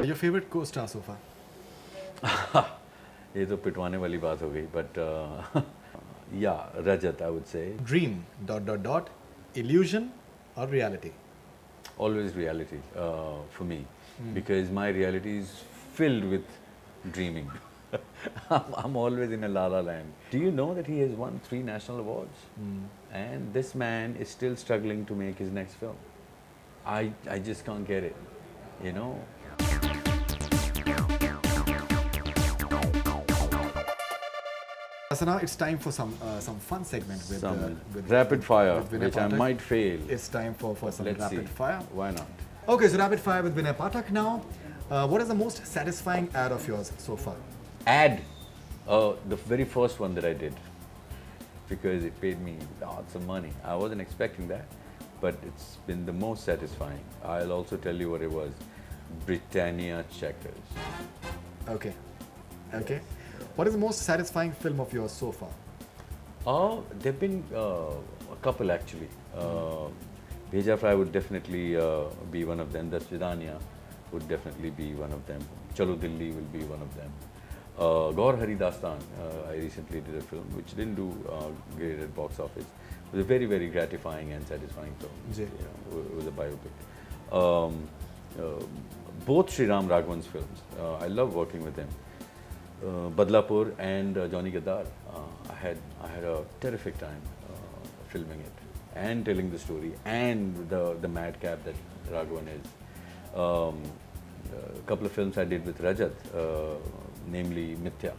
Your favorite co-star so far? ये तो पिटवाने वाली बात हो गई, but yeah, Rajat, I would say. Dream illusion or reality? Always reality for me, because my reality is filled with dreaming. I'm always in a la la land. Do you know that he has won 3 national awards? And this man is still struggling to make his next film. I just can't get it, you know. So now it's time for some fun segment with, rapid fire, with Vinay which I Pathak. might fail. It's time for some Let's rapid see. fire. Why not? Okay, so rapid fire with Vinay Pathak now. What is the most satisfying ad of yours so far? Ad, the very first one that I did, because it paid me lots of money. I wasn't expecting that, but it's been the most satisfying. I'll also tell you what it was. Britannia Checkers. Okay. Okay. What is the most satisfying film of yours so far? There have been a couple actually. Bheja would definitely be one of them. Das Vidania would definitely be one of them. Chalo Dilli will be one of them. Gaur Hari Dastan, I recently did a film which didn't do great at box office. It was a very, very gratifying and satisfying film. You know, it was a biopic. Both Sri Ram Raghavan's films, I love working with him. Badlapur and Johnny Gaddar. I had a terrific time filming it and telling the story and the madcap that Raghavan is. A couple of films I did with Rajat, namely Mithya.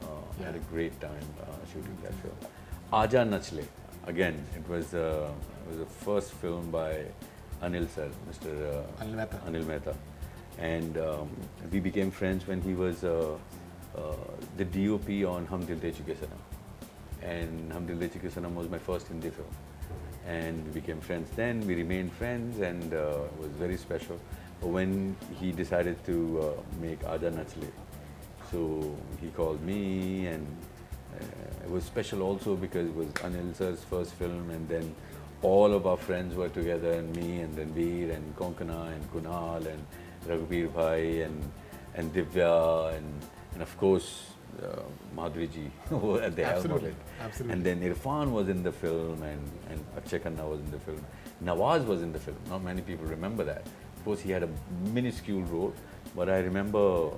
I had a great time shooting that film. Aaja Nachle. Again, it was the first film by Anil sir, Mr. Anil Mehta. And we became friends when he was the DOP on Hum Dil De Chuke Sanam. And Hum Dil De Chuke Sanam was my first Hindi film. And we became friends then, we remained friends, and it was very special. When he decided to make Aaja Nachle, so he called me, and it was special also because it was Anil sir's first film, and then all of our friends were together, and me and Ranveer and Konkana and Kunal and Raghuveer Bhai and Divya and of course Madhuri ji at the helm of it. Absolutely. And then Irrfan was in the film, and Akshay Khanna was in the film. Nawaz was in the film. Not many people remember that. Of course, he had a minuscule role, but I remember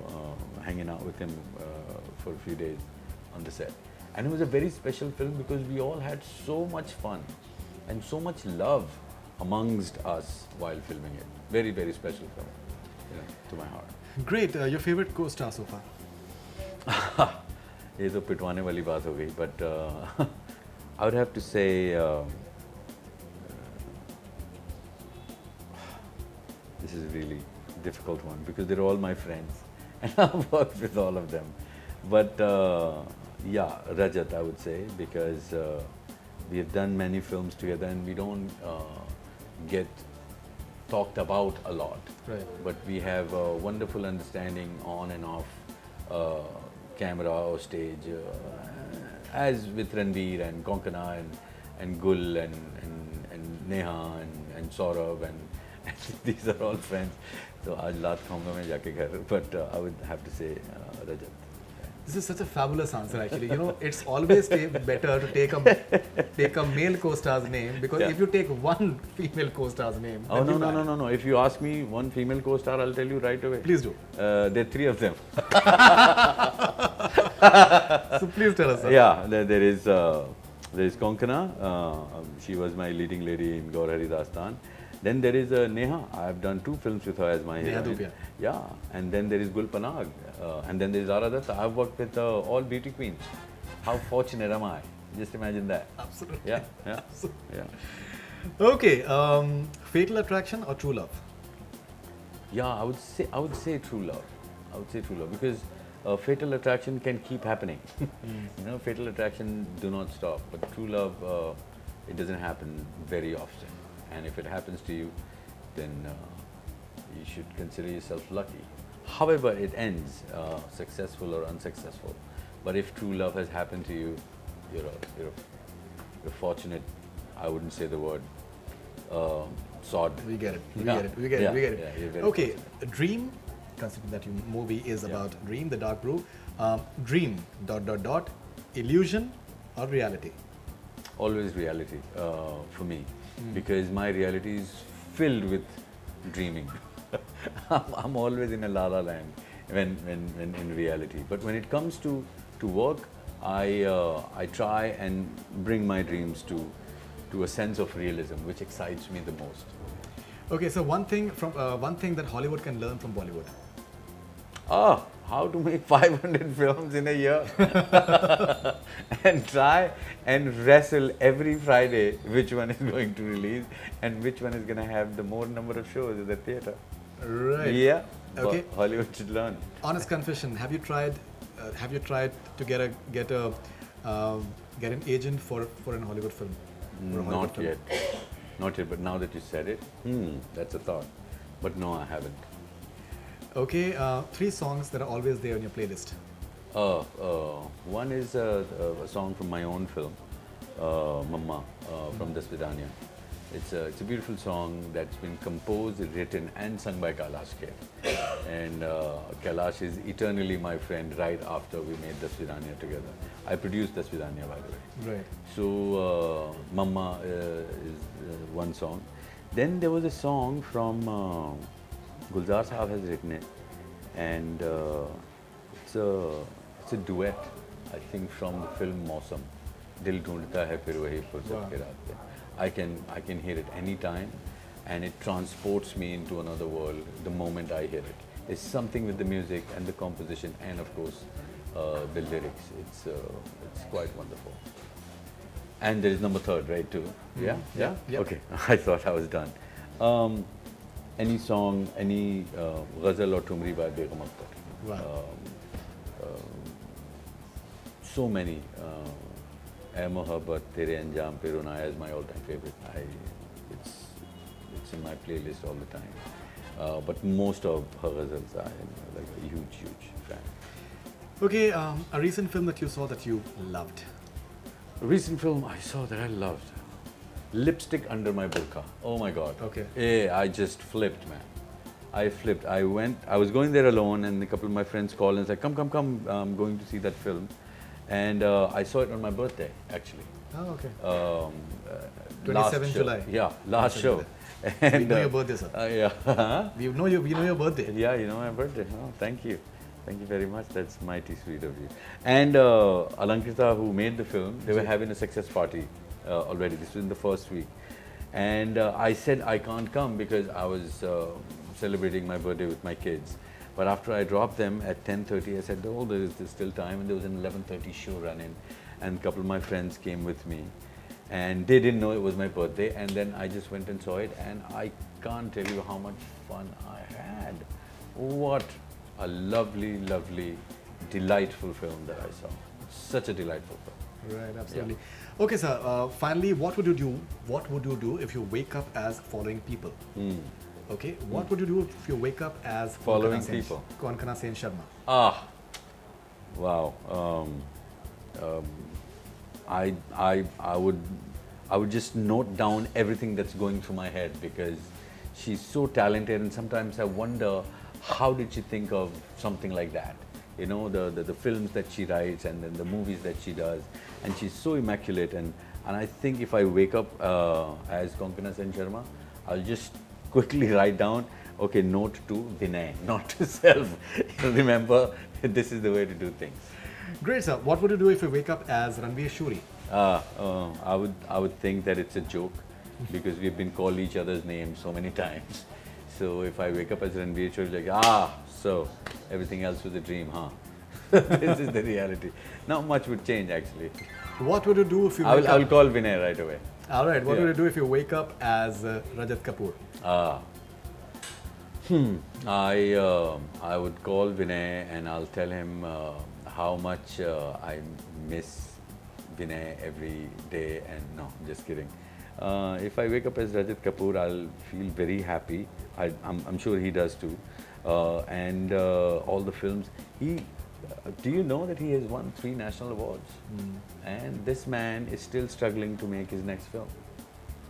hanging out with him for a few days on the set. And it was a very special film because we all had so much fun and so much love amongst us while filming it. Very, very special film, you know, to my heart. Great. Your favorite co-star so far? ये तो पिटवाने वाली बात हो गई, but I would have to say this is a really difficult one because they're all my friends and I've worked with all of them. But yeah, Rajat, I would say, because we have done many films together and we don't get talked about a lot. Right. But we have a wonderful understanding on and off camera or stage, as with Ranveer and Konkana and Gul and Neha and Saurabh and these are all friends. So आज लात खाऊंगा मैं जाके घर, but I would have to say Rajat. This is such a fabulous answer actually. You know, it's always better to take a male co-star's name because if you take one female co-star's name. Oh no. If you ask me one female co-star, I'll tell you right away. Please do. There are 3 of them. So please tell us. Sir. Yeah, there is Konkana. She was my leading lady in Gaur Hari Dastan. Then there is Neha. I have done 2 films with her as my heroine. Yeah, and then there is Gul Panag. And then there is Aradhata. I've worked with all beauty queens. How fortunate am I? Just imagine that. Absolutely. Yeah. Absolutely. Yeah. Okay. Fatal Attraction or True Love? Yeah, I would say true love. I would say true love because fatal attraction can keep happening. You know, fatal attraction do not stop. But true love, it doesn't happen very often. And if it happens to you, then you should consider yourself lucky. However it ends, successful or unsuccessful. But if true love has happened to you, you're fortunate. I wouldn't say the word sod. We get it. We get it. Yeah, Okay, dream, considering that your movie is about Dream, the Dark Brew. Dream, ... illusion or reality? Always reality for me, because my reality is filled with dreaming. I'm always in a la-la land when in reality. But when it comes to work, I try and bring my dreams to a sense of realism, which excites me the most. Okay, so one thing that Hollywood can learn from Bollywood. How to make 500 films in a year and try and wrestle every Friday which one is going to release and which one is going to have the more number of shows in the theatre. Right. Yeah. Okay. Hollywood should learn. Honest confession: have you tried to get an agent for an Hollywood film? Not yet. Not yet. But now that you said it, that's a thought. But no, I haven't. Okay, 3 songs that are always there on your playlist. One is a song from my own film, Mamma, from Das Vidania. It's a beautiful song that's been composed, written and sung by Kailash Kher. And Kailash is eternally my friend right after we made Das Vidania together. I produced Das Vidania, by the way. Right. So, Mamma is one song. Then there was a song from Gulzar Saab has written it, and it's a duet, I think, from the film Mausam. Dil dhoondta hai fir wahi fursat ke raaste. I can hear it anytime, and it transports me into another world the moment I hear it. It's something with the music and the composition, and of course the lyrics. It's quite wonderful. And there is number 3, right? Too. Yeah. Yeah. Yep. Okay. I thought I was done. Any song, any ghazal or tumri by Begum Akhtar. Wow. So many. Ae Mohabbat, Tere Anjam Pe Rona is my all-time favorite. It's in my playlist all the time. But most of her ghazals, I'm like a huge fan. Okay, a recent film that you saw that you loved. A recent film I saw that I loved. Lipstick Under My Burqa. Oh my God. Okay. Yeah, I just flipped, man. I flipped. I was going there alone, and a couple of my friends called and said, come, I'm going to see that film. And I saw it on my birthday, actually. Oh, okay. 27 July. Yeah, last show. And, we know your birthday, sir. Yeah. we know your birthday. Yeah, you know my birthday. Oh, thank you. Thank you very much. That's mighty sweet of you. And Alankrita, who made the film, they were having a success party already. This was in the first week. And I said I can't come because I was celebrating my birthday with my kids. But after I dropped them at 10:30, I said, oh, there's still time. And there was an 11:30 show running. And a couple of my friends came with me. And they didn't know it was my birthday. And then I just went and saw it. And I can't tell you how much fun I had. What a lovely, lovely, delightful film that I saw. Such a delightful film. Right, absolutely. Yeah. Okay, sir. Finally, what would you do? What would you do if you wake up as following people? Okay, what would you do if you wake up as following people? Konkana Sen Sharma. Ah, wow. I would just note down everything that's going through my head because she's so talented, and sometimes I wonder how did she think of something like that. You know, the films that she writes and then the movies that she does, and she's so immaculate. And I think if I wake up as Konkana Sen Sharma, I'll just quickly write down, okay, note to Vinay, not to self. Remember, this is the way to do things. Great, sir. What would you do if you wake up as Ranveer Shuri? I would think that it's a joke because we've been called each other's names so many times. So if I wake up as Ranveer Shuri, like, so everything else was a dream, huh? This is the reality. Not much would change, actually. What would you do if you wake up? I'll call Vinay right away. All right. What would you do if you wake up as Rajat Kapoor? I would call Vinay and I'll tell him how much I miss Vinay every day. And no, just kidding. If I wake up as Rajat Kapoor, I'll feel very happy. I'm sure he does too. And all the films. Do you know that he has won 3 national awards? And this man is still struggling to make his next film.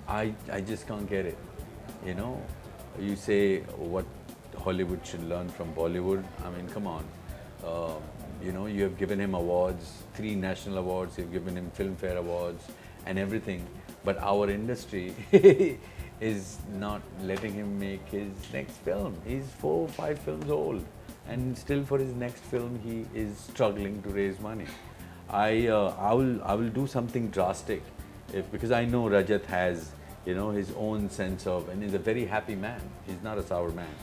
I just can't get it. You know, you say what Hollywood should learn from Bollywood. I mean, come on. You know, you have given him awards, 3 national awards, you've given him Filmfare awards and everything. But our industry is not letting him make his next film. He's 4 or 5 films old, and still for his next film he is struggling to raise money. I will do something drastic, because I know Rajat has, you know, his own sense of, and he's a very happy man. He's not a sour man,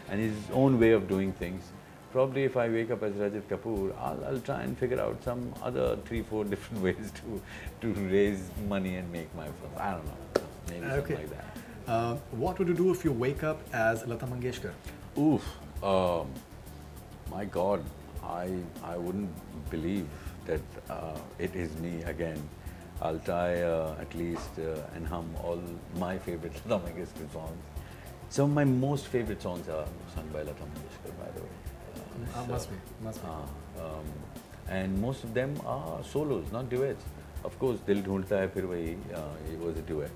and his own way of doing things. Probably if I wake up as Rajat Kapoor, I'll try and figure out some other 3-4 different ways to raise money and make my film. I don't know, maybe something like that. What would you do if you wake up as Lata Mangeshkar? Oof, my God, I wouldn't believe that it is me again. I'll try at least and hum all my favorite Lata Mangeshkar songs. Some of my most favorite songs are sung by Lata Mangeshkar, by the way. Must be. And most of them are solos, not duets. Of course, Dil Dhoondta Hai Phir Wahi, it was a duet.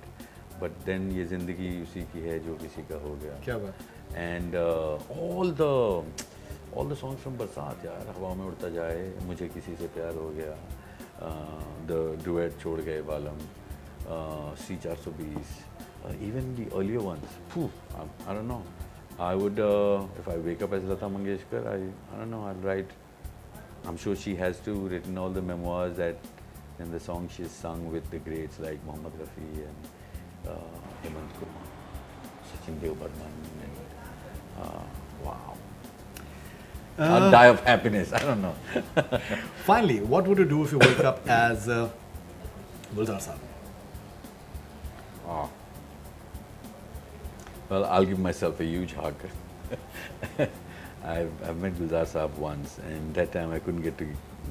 But then Ye Zindagi Usi Ki Hai Jo Kisi Ka Ho Gaya. Kya baat? And all the songs from Barsat, yaar, Hawa Mein Udta Jaye, Mujhe Kisi Se Pyar Ho Gaya, the duet Chhod Gaye Balam, C420, even the earlier ones. Phew, I don't know. I would, if I wake up as Lata Mangeshkar, I don't know, I'll write. I'm sure she has too written all the memoirs that in the songs she's sung with the greats like Mohammad Rafi and Hemant Kumar, Sachin Dev Burman, and wow. I'll die of happiness, I don't know. Finally, what would you do if you wake up as Gulzar Saab? Oh. Well, I'll give myself a huge hug. I've met Gulzar Saab once, and that time I couldn't get to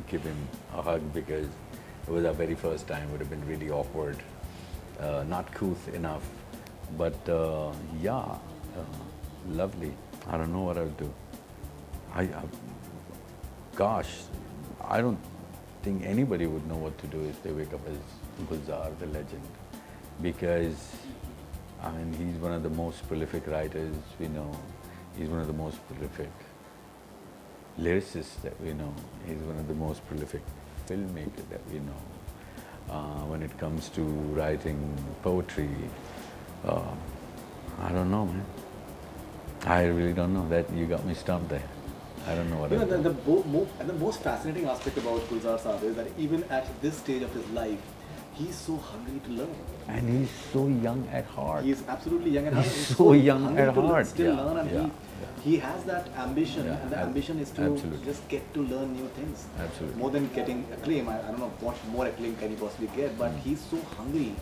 give him a hug because it was our very first time. It would have been really awkward, not couth enough. But yeah, lovely. I don't know what I'll do. Gosh, I don't think anybody would know what to do if they wake up as Gulzar, the legend, because I mean, he's one of the most prolific writers we know. He's one of the most prolific lyricists that we know. He's one of the most prolific filmmakers that we know. When it comes to writing poetry, I don't know, man. I really don't know. That you got me stumped there. I don't know what You know, the most fascinating aspect about Gulzar Saab is that even at this stage of his life, he's so hungry to learn. And he's so young at heart. He is absolutely young at heart. He's so young at heart. Still learn, and he has that ambition, and the ambition is to just get to learn new things. Absolutely. More than getting acclaim. I don't know what more acclaim can he possibly get, but he's so hungry.